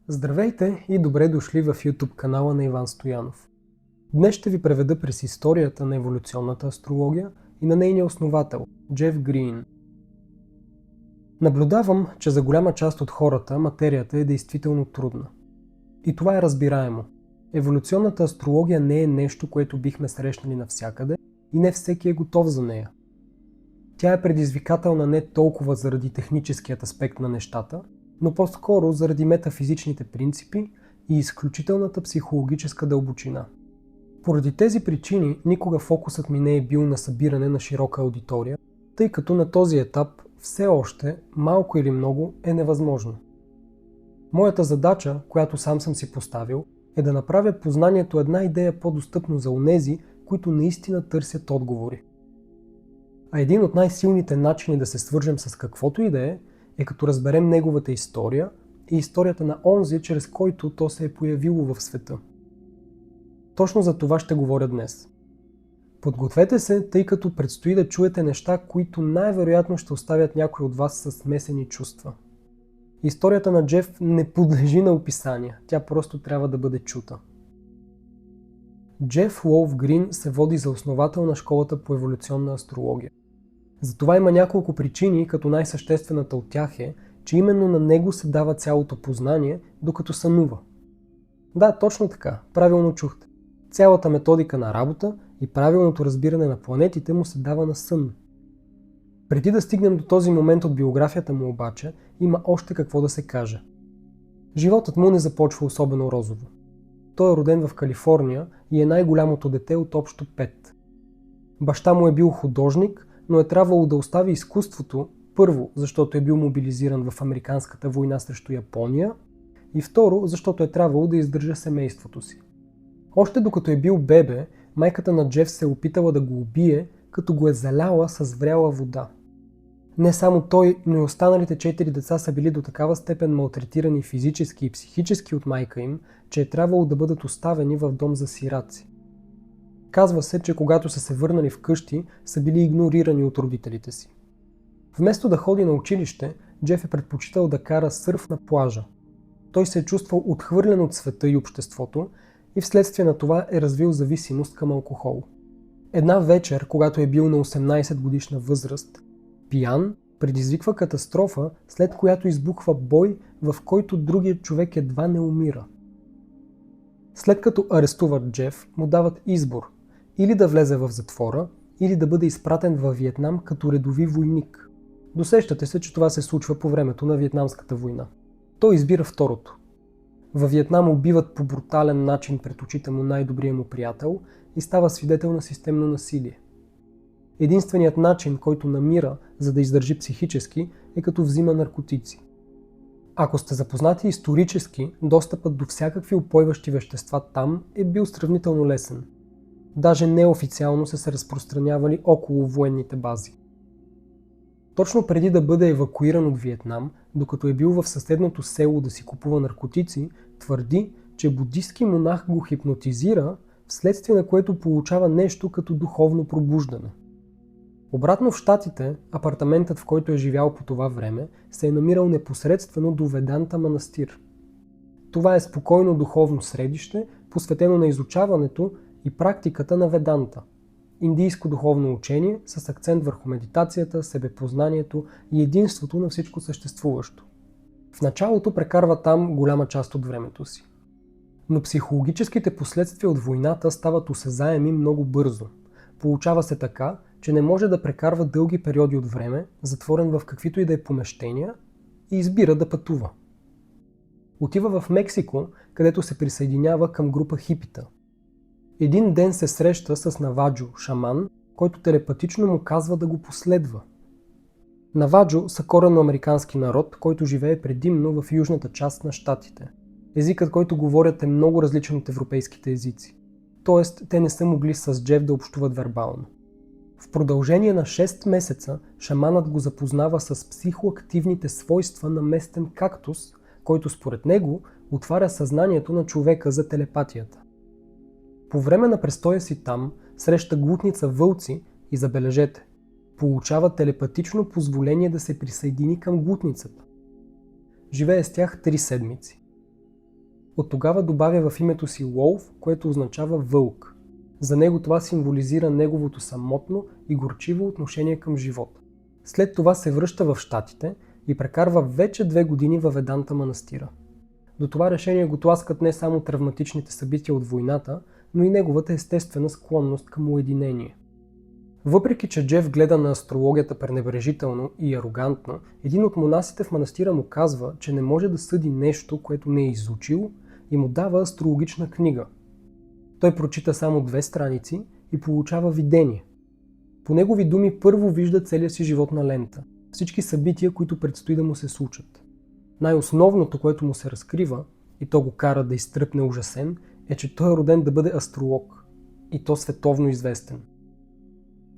Здравейте и добре дошли в YouTube канала на Иван Стоянов. Днес ще ви преведа през историята на еволюционната астрология и на нейния основател, Джеф Грийн. Наблюдавам, че за голяма част от хората материята е действително трудна. И това е разбираемо. Еволюционната астрология не е нещо, което бихме срещнали навсякъде и не всеки е готов за нея. Тя е предизвикателна не толкова заради техническият аспект на нещата, но по-скоро заради метафизичните принципи и изключителната психологическа дълбочина. Поради тези причини никога фокусът ми не е бил на събиране на широка аудитория, тъй като на този етап все още, малко или много, е невъзможно. Моята задача, която сам съм си поставил, е да направя познанието една идея по-достъпно за онези, които наистина търсят отговори. А един от най-силните начини да се свържем с каквото и да е като разберем неговата история и историята на онзи, чрез който то се е появило в света. Точно за това ще говоря днес. Подгответе се, тъй като предстои да чуете неща, които най-вероятно ще оставят някой от вас със смесени чувства. Историята на Джеф не подлежи на описание, тя просто трябва да бъде чута. Джеф Лоув Грийн се води за основател на школата по еволюционна астрология. Затова има няколко причини, като най-съществената от тях е, че именно на него се дава цялото познание, докато сънува. Да, точно така, правилно чухте. Цялата методика на работа и правилното разбиране на планетите му се дава на сън. Преди да стигнем до този момент от биографията му обаче, има още какво да се каже. Животът му не започва особено розово. Той е роден в Калифорния и е най-голямото дете от общо 5. Баща му е бил художник, но е трябвало да остави изкуството, първо, защото е бил мобилизиран в Американската война срещу Япония, и второ, защото е трябвало да издържа семейството си. Още докато е бил бебе, майката на Джеф се е опитала да го убие, като го е заляла с вряла вода. Не само той, но и останалите 4 деца са били до такава степен малтретирани физически и психически от майка им, че е трябвало да бъдат оставени в дом за сираци. Казва се, че когато са се върнали вкъщи, са били игнорирани от родителите си. Вместо да ходи на училище, Джеф е предпочитал да кара сърф на плажа. Той се е чувствал отхвърлен от света и обществото и вследствие на това е развил зависимост към алкохол. Една вечер, когато е бил на 18 годишна възраст, пиян, предизвиква катастрофа, след която избухва бой, в който другият човек едва не умира. След като арестуват Джеф, му дават избор – или да влезе в затвора, или да бъде изпратен във Виетнам като редови войник. Досещате се, че това се случва по времето на Виетнамската война. Той избира второто. Във Виетнам убиват по брутален начин пред очите му най-добрия му приятел и става свидетел на системно насилие. Единственият начин, който намира, за да издържи психически, е като взима наркотици. Ако сте запознати исторически, достъпът до всякакви упойващи вещества там е бил сравнително лесен. Даже неофициално са се разпространявали около военните бази. Точно преди да бъде евакуиран от Виетнам, докато е бил в съседното село да си купува наркотици, твърди, че будистки монах го хипнотизира, вследствие на което получава нещо като духовно пробуждане. Обратно в Щатите, апартаментът, в който е живял по това време, се е намирал непосредствено до Веданта манастир. Това е спокойно духовно средище, посветено на изучаването и практиката на Веданта – индийско духовно учение с акцент върху медитацията, себепознанието и единството на всичко съществуващо. В началото прекарва там голяма част от времето си. Но психологическите последствия от войната стават осезаеми много бързо. Получава се така, че не може да прекарва дълги периоди от време, затворен в каквито и да е помещения, и избира да пътува. Отива в Мексико, където се присъединява към група хипита. Един ден се среща с Наваджо, шаман, който телепатично му казва да го последва. Наваджо са коренно американски народ, който живее предимно в южната част на щатите. Езикът, който говорят, е много различен от европейските езици. Тоест, те не са могли с Джеф да общуват вербално. В продължение на 6 месеца шаманът го запознава с психоактивните свойства на местен кактус, който според него отваря съзнанието на човека за телепатията. По време на престоя си там среща глутница вълци и, забележете, получава телепатично позволение да се присъедини към глутницата. Живее с тях 3 седмици. От тогава добавя в името си Лов, което означава вълк. За него това символизира неговото самотно и горчиво отношение към живота. След това се връща в Щатите и прекарва вече 2 години във Веданта манастира. До това решение го тласкат не само травматичните събития от войната, но и неговата естествена склонност към уединение. Въпреки че Джеф гледа на астрологията пренебрежително и арогантно, един от монасите в манастира му казва, че не може да съди нещо, което не е изучил, и му дава астрологична книга. Той прочита само 2 страници и получава видение. По негови думи първо вижда целия си животна лента, всички събития, които предстои да му се случат. Най-основното, което му се разкрива, и то го кара да изтръпне ужасен, е, че той е роден да бъде астролог, и то световно известен.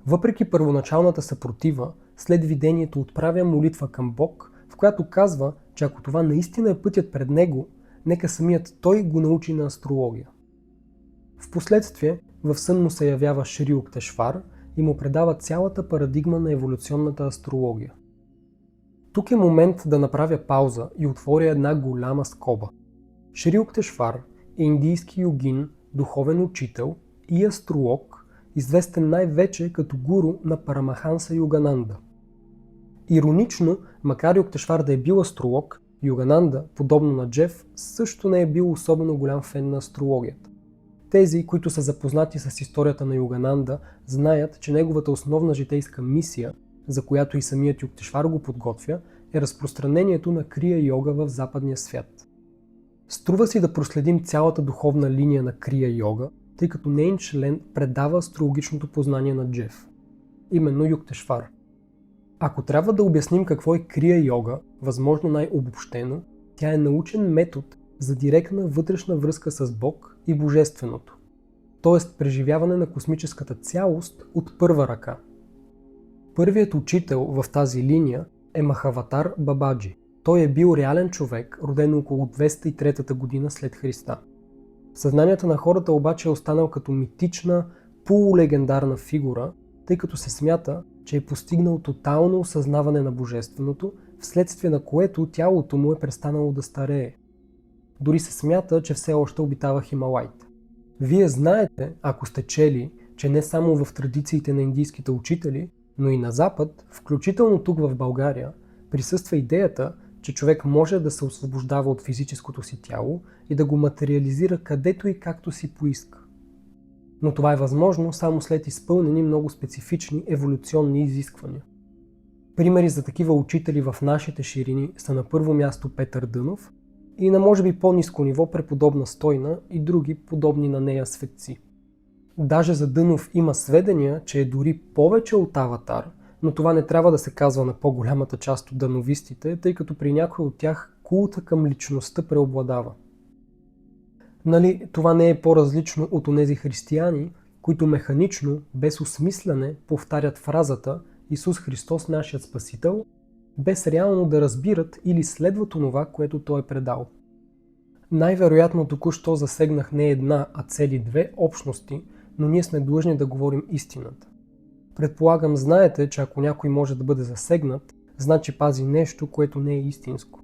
Въпреки първоначалната съпротива, след видението отправя молитва към Бог, в която казва, че ако това наистина е пътят пред него, нека самият той го научи на астрология. Впоследствие в сън му се явява Шри Юктешвар и му предава цялата парадигма на еволюционната астрология. Тук е момент да направя пауза и отворя една голяма скоба. Шри Юктешвар е индийски йогин, духовен учител и астролог, известен най-вече като гуру на Парамаханса Йогананда. Иронично, макар Юктешвар да е бил астролог, Йогананда, подобно на Джеф, също не е бил особено голям фен на астрологията. Тези, които са запознати с историята на Йогананда, знаят, че неговата основна житейска мисия, за която и самият Юктешвар го подготвя, е разпространението на крия йога в западния свят. Струва си да проследим цялата духовна линия на крия йога, тъй като нейн член предава астрологичното познание на Джеф, именно Юктешвар. Ако трябва да обясним какво е крия йога, възможно най-обобщено, тя е научен метод за директна вътрешна връзка с Бог и Божественото, т.е. преживяване на космическата цялост от първа ръка. Първият учител в тази линия е Махаватар Бабаджи. Той е бил реален човек, роден около 203 година след Христа. В съзнанията на хората обаче е останал като митична, полулегендарна фигура, тъй като се смята, че е постигнал тотално осъзнаване на Божественото, вследствие на което тялото му е престанало да старее. Дори се смята, че все още обитава Хималайте. Вие знаете, ако сте чели, че не само в традициите на индийските учители, но и на Запад, включително тук в България, присъства идеята, че човек може да се освобождава от физическото си тяло и да го материализира където и както си поиска. Но това е възможно само след изпълнени много специфични еволюционни изисквания. Примери за такива учители в нашите ширини са на първо място Петър Дънов и на може би по-ниско ниво преподобна Стойна и други подобни на нея светци. Даже за Дънов има сведения, че е дори повече от аватар, но това не трябва да се казва на по-голямата част от дъновистите, тъй като при някой от тях култа към личността преобладава. Нали, това не е по-различно от онези християни, които механично, без осмисляне, повтарят фразата Исус Христос нашият Спасител, без реално да разбират или следват онова, което Той е предал. Най-вероятно току-що засегнах не една, а цели 2 общности, но ние сме длъжни да говорим истината. Предполагам, знаете, че ако някой може да бъде засегнат, значи пази нещо, което не е истинско.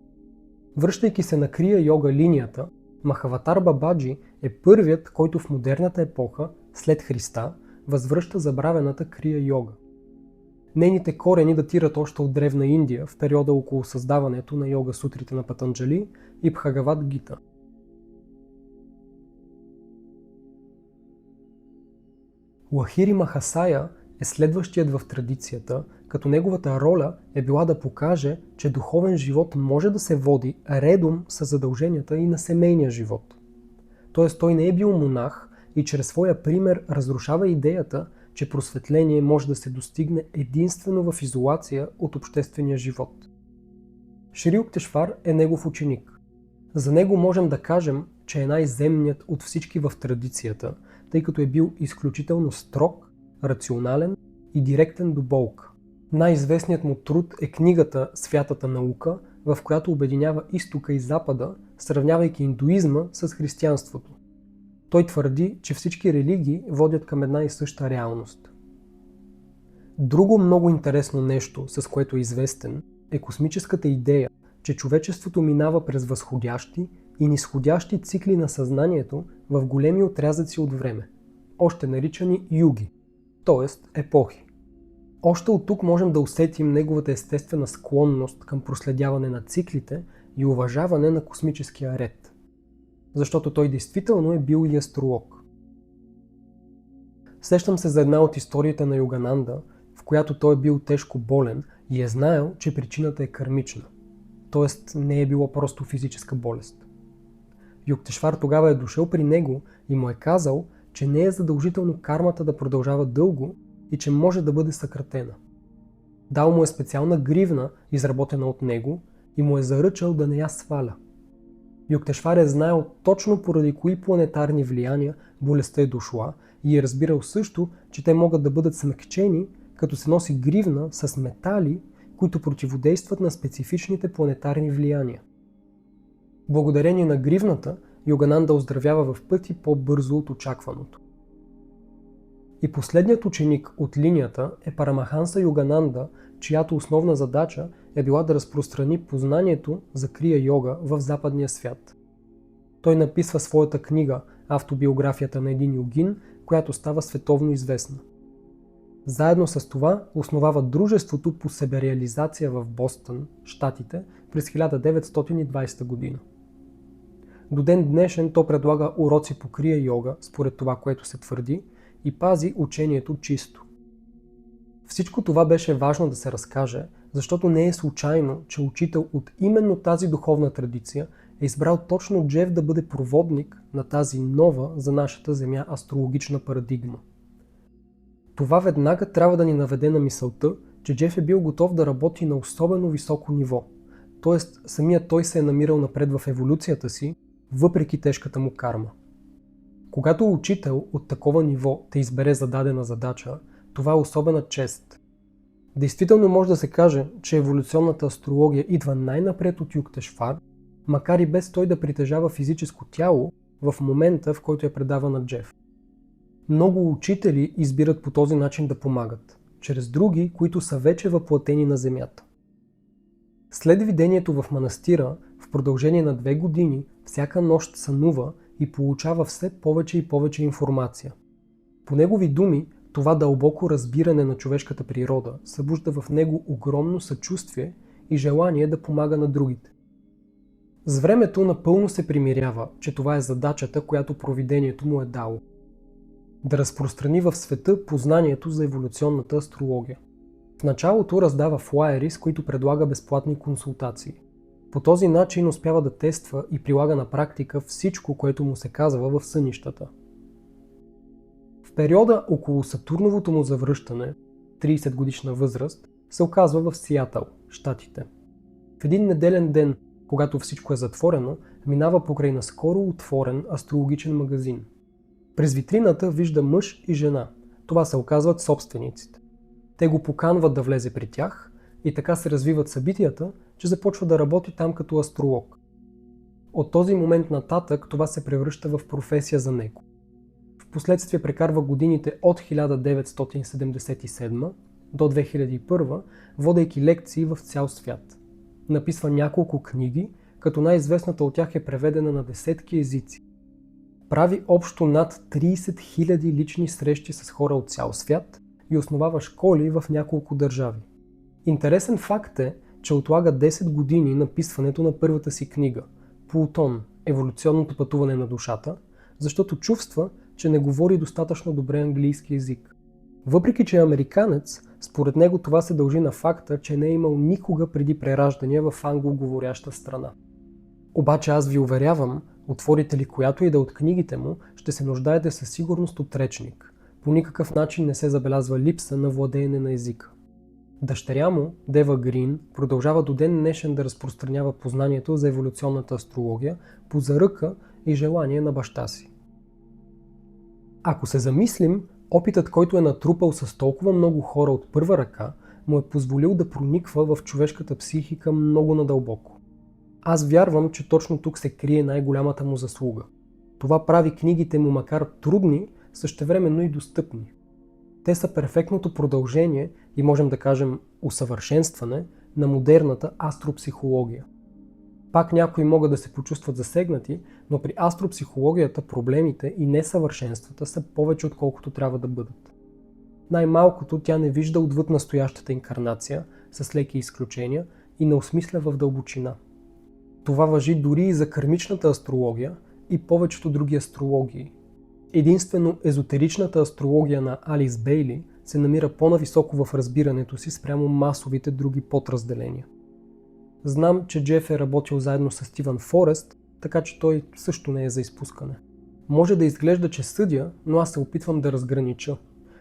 Връщайки се на крия йога линията, Махаватар Бабаджи е първият, който в модерната епоха, след Христа, възвръща забравената крия йога. Нейните корени датират още от древна Индия, в периода около създаването на йога сутрите на Патанджали и Бхагавад Гита. Лахири Махасая е следващият в традицията, като неговата роля е била да покаже, че духовен живот може да се води редом с задълженията и на семейния живот. Тоест той не е бил монах и чрез своя пример разрушава идеята, че просветление може да се достигне единствено в изолация от обществения живот. Шри Юктешвар е негов ученик. За него можем да кажем, че е най-земният от всички в традицията, тъй като е бил изключително строг, рационален и директен до болка. Най-известният му труд е книгата Святата наука, в която обединява изтока и запада, сравнявайки индуизма с християнството. Той твърди, че всички религии водят към една и съща реалност. Друго много интересно нещо, с което е известен, е космическата идея, че човечеството минава през възходящи и нисходящи цикли на съзнанието в големи отрязъци от време, още наричани юги, т.е. епохи. Още от тук можем да усетим неговата естествена склонност към проследяване на циклите и уважаване на космическия ред, защото той действително е бил и астролог. Сещам се за една от историите на Йогананда, в която той е бил тежко болен и е знаел, че причината е кармична, т.е. не е било просто физическа болест. Юктешвар тогава е дошъл при него и му е казал, че не е задължително кармата да продължава дълго и че може да бъде съкратена. Дал му е специална гривна, изработена от него, и му е заръчал да не я сваля. Юктешвар е знаел точно поради кои планетарни влияния болестта е дошла и е разбирал също, че те могат да бъдат смекчени, като се носи гривна с метали, които противодействат на специфичните планетарни влияния. Благодарение на гривната, Йогананда оздравява в пъти по-бързо от очакваното. И последният ученик от линията е Парамаханса Йогананда, чиято основна задача е била да разпространи познанието за крия йога в западния свят. Той написва своята книга «Автобиографията на един йогин», която става световно известна. Заедно с това основава дружеството по себереализация в Бостън, щатите, през 1920 година. До ден днешен то предлага уроци по крия йога, според това, което се твърди, и пази учението чисто. Всичко това беше важно да се разкаже, защото не е случайно, че учител от именно тази духовна традиция е избрал точно Джеф да бъде проводник на тази нова за нашата Земя астрологична парадигма. Това веднага трябва да ни наведе на мисълта, че Джеф е бил готов да работи на особено високо ниво, т.е. самият той се е намирал напред в еволюцията си, въпреки тежката му карма. Когато учител от такова ниво те избере за дадена задача, това е особена чест. Действително може да се каже, че еволюционната астрология идва най-напред от Юктешвар, макар и без той да притежава физическо тяло в момента, в който я предава на Джеф. Много учители избират по този начин да помагат, чрез други, които са вече въплатени на Земята. След видението в манастира, в продължение на 2 години, всяка нощ сънува и получава все повече и повече информация. По негови думи, това дълбоко разбиране на човешката природа събужда в него огромно съчувствие и желание да помага на другите. С времето напълно се примирява, че това е задачата, която провидението му е дало. Да разпространи в света познанието за еволюционната астрология. В началото раздава флаери, с които предлага безплатни консултации. По този начин успява да тества и прилага на практика всичко, което му се казва в сънищата. В периода около Сатурновото му завръщане, 30 годишна възраст, се оказва в Сиатъл, щатите. В един неделен ден, когато всичко е затворено, минава покрай наскоро отворен астрологичен магазин. През витрината вижда мъж и жена. Това се оказват собствениците. Те го поканват да влезе при тях и така се развиват събитията, че започва да работи там като астролог. От този момент нататък това се превръща в професия за него. Впоследствие прекарва годините от 1977 до 2001, водейки лекции в цял свят. Написва няколко книги, като най-известната от тях е преведена на десетки езици. Прави общо над 30 000 лични срещи с хора от цял свят и основава школи в няколко държави. Интересен факт е, че отлага 10 години написването на първата си книга «Плутон. Еволюционното пътуване на душата», защото чувства, че не говори достатъчно добре английски език. Въпреки че е американец, според него това се дължи на факта, че не е имал никога преди прераждания в англоговоряща страна. Обаче аз ви уверявам, отворите ли която и да от книгите му, ще се нуждаете със сигурност от речник. По никакъв начин не се забелязва липса на владеене на езика. Дъщеря му, Дева Грин, продължава до ден днешен да разпространява познанието за еволюционната астрология по заръка и желание на баща си. Ако се замислим, опитът, който е натрупал с толкова много хора от първа ръка, му е позволил да прониква в човешката психика много надълбоко. Аз вярвам, че точно тук се крие най-голямата му заслуга. Това прави книгите му макар трудни, същевременно и достъпни. Те са перфектното продължение и можем да кажем усъвършенстване на модерната астропсихология. Пак някои могат да се почувстват засегнати, но при астропсихологията проблемите и несъвършенствата са повече отколкото трябва да бъдат. Най-малкото тя не вижда отвъд настоящата инкарнация, с леки изключения, и не осмисля в дълбочина. Това важи дори и за кармичната астрология и повечето други астрологии. Единствено езотеричната астрология на Алис Бейли се намира по-нависоко в разбирането си спрямо масовите други подразделения. Знам, че Джеф е работил заедно с Стивън Форест, така че той също не е за изпускане. Може да изглежда, че съдя, но аз се опитвам да разгранича.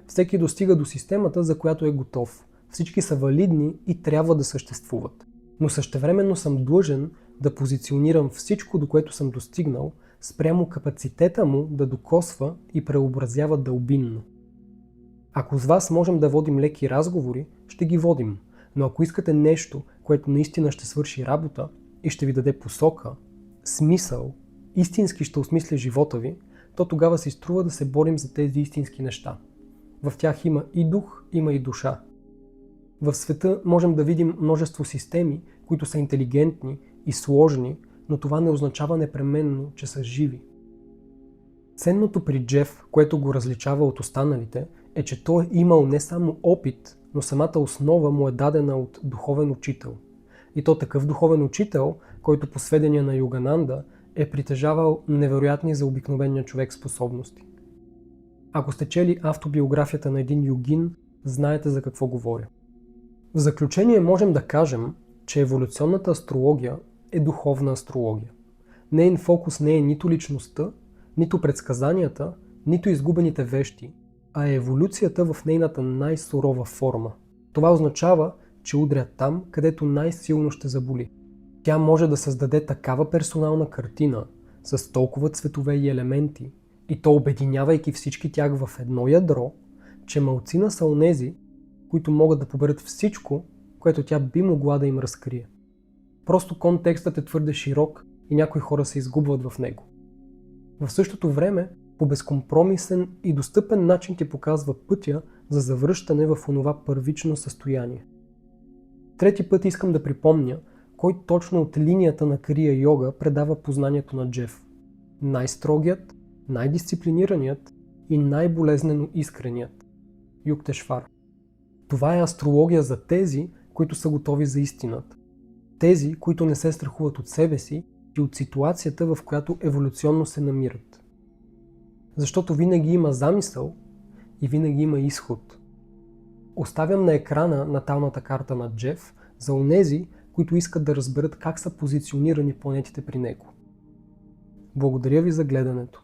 Всеки достига до системата, за която е готов. Всички са валидни и трябва да съществуват. Но същевременно съм длъжен да позиционирам всичко, до което съм достигнал, спрямо капацитета му да докосва и преобразява дълбинно. Ако с вас можем да водим леки разговори, ще ги водим, но ако искате нещо, което наистина ще свърши работа и ще ви даде посока, смисъл, истински ще осмисля живота ви, то тогава се струва да се борим за тези истински неща. В тях има и дух, има и душа. В света можем да видим множество системи, които са интелигентни и сложни, но това не означава непременно, че са живи. Ценното при Джеф, което го различава от останалите, е, че той е имал не само опит, но самата основа му е дадена от духовен учител. И то такъв духовен учител, който по сведения на Йогананда е притежавал невероятни за обикновения човек способности. Ако сте чели автобиографията на един йогин, знаете за какво говоря. В заключение можем да кажем, че еволюционната астрология е духовна астрология. Неин фокус не е нито личността, нито предсказанията, нито изгубените вещи, а е еволюцията в нейната най-сурова форма. Това означава, че удря там, където най-силно ще заболи. Тя може да създаде такава персонална картина, с толкова цветове и елементи, и то обединявайки всички тях в едно ядро, че малцина са онези, които могат да поберат всичко, което тя би могла да им разкрие. Просто контекстът е твърде широк и някои хора се изгубват в него. В същото време, по безкомпромисен и достъпен начин ти показва пътя за завръщане в онова първично състояние. Трети път искам да припомня, кой точно от линията на Крия йога предава познанието на Джеф. Най-строгият, най-дисциплинираният и най-болезнено искреният. Юктешвар. Това е астрология за тези, които са готови за истината. Тези, които не се страхуват от себе си и от ситуацията, в която еволюционно се намират. Защото винаги има замисъл и винаги има изход. Оставям на екрана наталната карта на Джеф за онези, които искат да разберат как са позиционирани планетите при него. Благодаря ви за гледането.